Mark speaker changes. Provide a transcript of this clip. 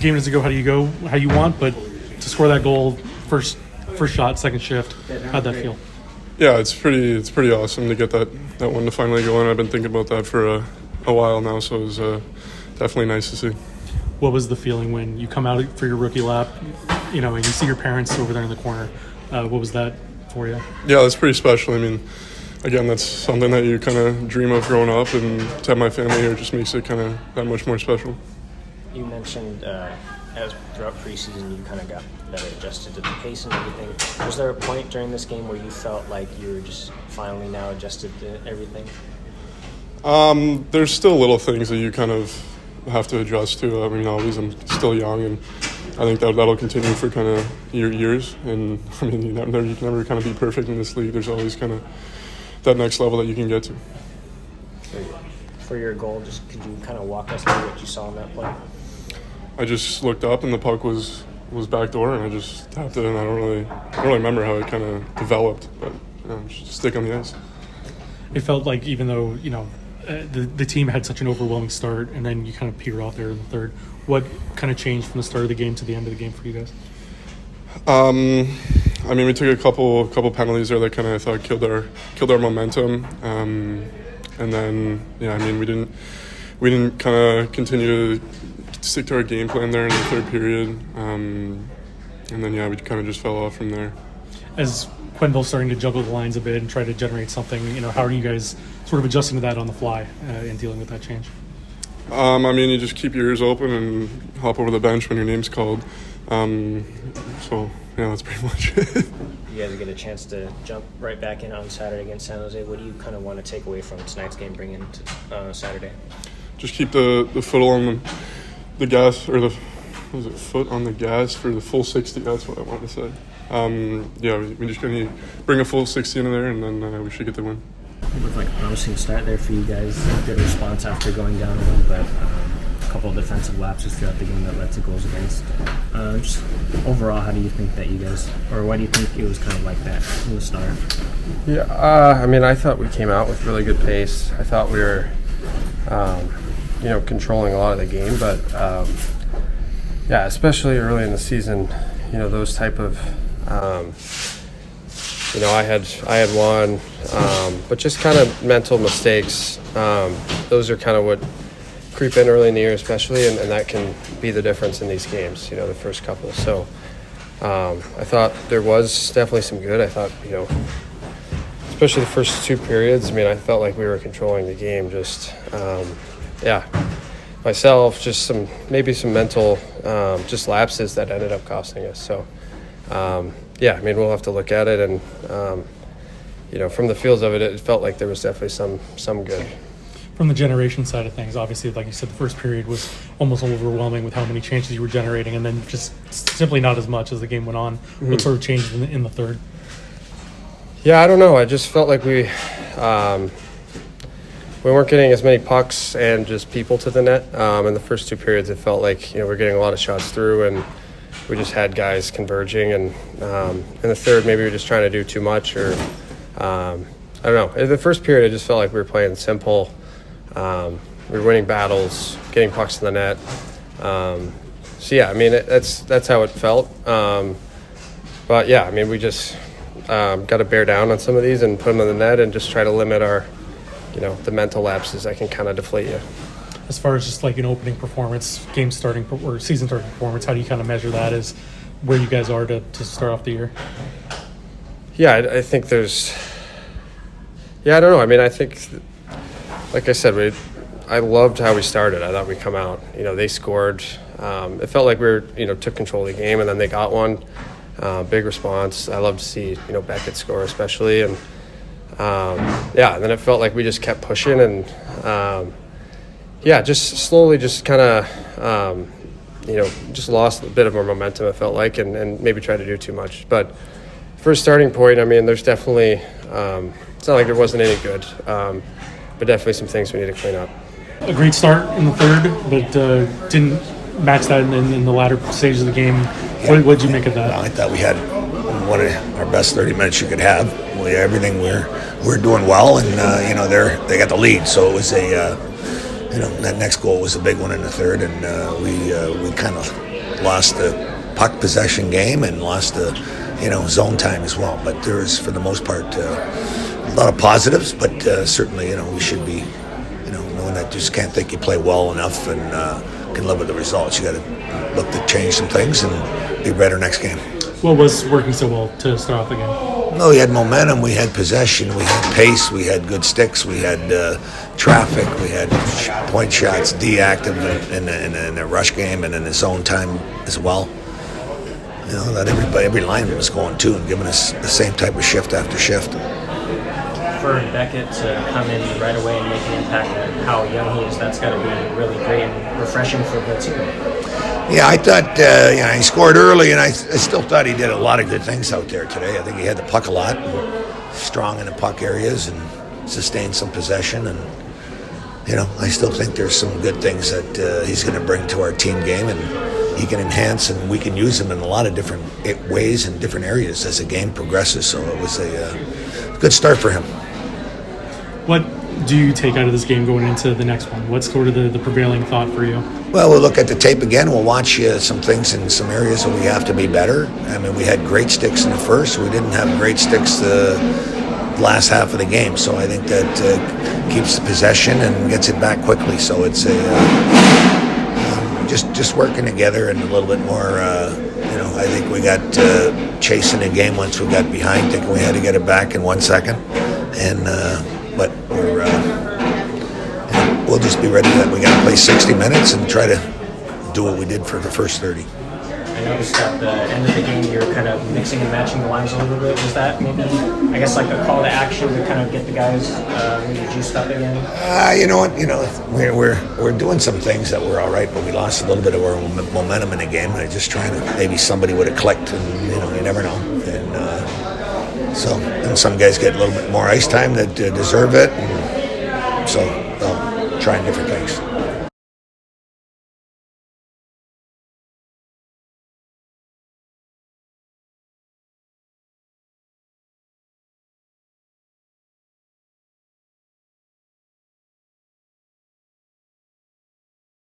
Speaker 1: game doesn't go how you want, but to score that goal, first shot, second shift, how'd that feel?
Speaker 2: Yeah, it's pretty awesome to get that one to finally go in. I've been thinking about that for a while now, so it was definitely nice to see.
Speaker 1: What was the feeling when you come out for your rookie lap, and you see your parents over there in the corner? What was that for you?
Speaker 2: Yeah, that's pretty special. I mean, again, that's something that you kind of dream of growing up, and to have my family here just makes it kind of that much more special.
Speaker 3: You mentioned as throughout preseason you kind of got better adjusted to the pace and everything. Was there a point during this game where you felt like you were just finally now adjusted to everything?
Speaker 2: There's still little things that you kind of have to adjust to. I mean, obviously I'm still young, and I think that'll continue for kind of years. And I mean, you can never kind of be perfect in this league. There's always kind of that next level that you can get to.
Speaker 3: For your goal, just could you kind of walk us through what you saw in that play?
Speaker 2: I just looked up and the puck was backdoor, and I just tapped it, and I don't really remember how it kind of developed, but just stick on the ice.
Speaker 1: It felt like even though the team had such an overwhelming start, and then you kind of peter off there in the third. What kind of changed from the start of the game to the end of the game for you guys?
Speaker 2: I mean, we took a couple penalties there that kind of I thought killed our momentum, and then I mean we didn't kind of continue to stick to our game plan there in the third period, and then we kind of just fell off from there.
Speaker 1: As Quenneville's starting to juggle the lines a bit and try to generate something, how are you guys sort of adjusting to that on the fly and dealing with that change?
Speaker 2: I mean, you just keep your ears open and hop over the bench when your name's called. So that's pretty much it.
Speaker 3: You guys get a chance to jump right back in on Saturday against San Jose. What do you kind of want to take away from tonight's game, bring into Saturday?
Speaker 2: Just keep the foot on the gas, or foot on the gas for the full 60. That's what I wanted to say. We just going to bring a full 60 in there, and then we should get the win.
Speaker 3: It looked like a promising start there for you guys. Good response after going down a little bit. A couple of defensive lapses throughout the game that led to goals against. Just overall, how do you think that you guys, or why do you think it was kind of like that from the start?
Speaker 4: Yeah, I mean, I thought we came out with really good pace. I thought we were, controlling a lot of the game, but especially early in the season, those type of. I had one, but just kind of mental mistakes. Those are kind of what creep in early in the year, especially, and that can be the difference in these games. The first couple. So I thought there was definitely some good. I thought, especially the first two periods. I mean, I felt like we were controlling the game. Just myself, just some mental just lapses that ended up costing us. So. I mean, we'll have to look at it, and from the feels of it, it felt like there was definitely some good.
Speaker 1: From the generation side of things, obviously, like you said, the first period was almost overwhelming with how many chances you were generating, and then just simply not as much as the game went on. Mm-hmm. What sort of changed in the third?
Speaker 4: Yeah, I don't know. I just felt like we weren't getting as many pucks and just people to the net. In the first two periods, it felt like we're getting a lot of shots through, and we just had guys converging, and in the third, maybe we were just trying to do too much, or I don't know. In the first period, it just felt like we were playing simple. We were winning battles, getting pucks to the net. I mean, that's how it felt. But I mean, we just got to bear down on some of these and put them in the net, and just try to limit our, the mental lapses that can kind of deflate you.
Speaker 1: As far as just like an opening performance, game starting or season starting performance, how do you kind of measure that as where you guys are to start off the year?
Speaker 4: Yeah, I think there's – I don't know. I mean, I think, like I said, I loved how we started. I thought we'd come out. They scored. It felt like we were, took control of the game, and then they got one. Big response. I love to see, Beckett score especially. And, and then it felt like we just kept pushing, and just slowly just kind of, just lost a bit of our momentum, it felt like, and maybe tried to do too much. But for a starting point, I mean, there's definitely, it's not like there wasn't any good, but definitely some things we need to clean up.
Speaker 1: A great start in the third, but didn't match that in the latter stages of the game. Yeah. What did you make of that?
Speaker 5: I thought we had one of our best 30 minutes you could have. Everything we're doing well, and they got the lead, so it was that next goal was a big one in the third, and we kind of lost the puck possession game and lost the zone time as well. But there is, for the most part, a lot of positives. But certainly, we should be, knowing that just can't think you play well enough and can live with the results. You got to look to change some things and be better next game.
Speaker 1: What was working so well to start off the game?
Speaker 5: No, we had momentum, we had possession, we had pace, we had good sticks, we had traffic, we had point shots, D-active in the rush game and in the zone time as well. That every lineman was going too and giving us the same type of shift after shift.
Speaker 3: For Beckett to come in right away and make an impact on how young he is, that's got to be really great and refreshing for the team.
Speaker 5: Yeah, I thought he scored early, and I still thought he did a lot of good things out there today. I think he had the puck a lot, and strong in the puck areas, and sustained some possession. And I still think there's some good things that he's going to bring to our team game, and he can enhance, and we can use him in a lot of different ways and different areas as the game progresses. So it was a good start for him.
Speaker 1: What do you take out of this game going into the next one? What's sort of the prevailing thought for you?
Speaker 5: Well, we'll look at the tape again. We'll watch some things in some areas where we have to be better. I mean, we had great sticks in the first. We didn't have great sticks the last half of the game. So I think that keeps the possession and gets it back quickly. So it's just working together and a little bit more. I think we got chasing the game once we got behind, thinking we had to get it back in 1 second. But we'll just be ready that we got to play 60 minutes and try to do what we did for the first 30.
Speaker 3: I noticed at the end of the game you were kind of mixing and matching the lines a little bit. Was that maybe, I guess, like a call to action to kind of get the guys really juiced up again?
Speaker 5: You know what? We're doing some things that were all right, but we lost a little bit of our momentum in the game. And just trying to, maybe somebody would have clicked, and you never know. And some guys get a little bit more ice time that deserve it. And so, trying different things.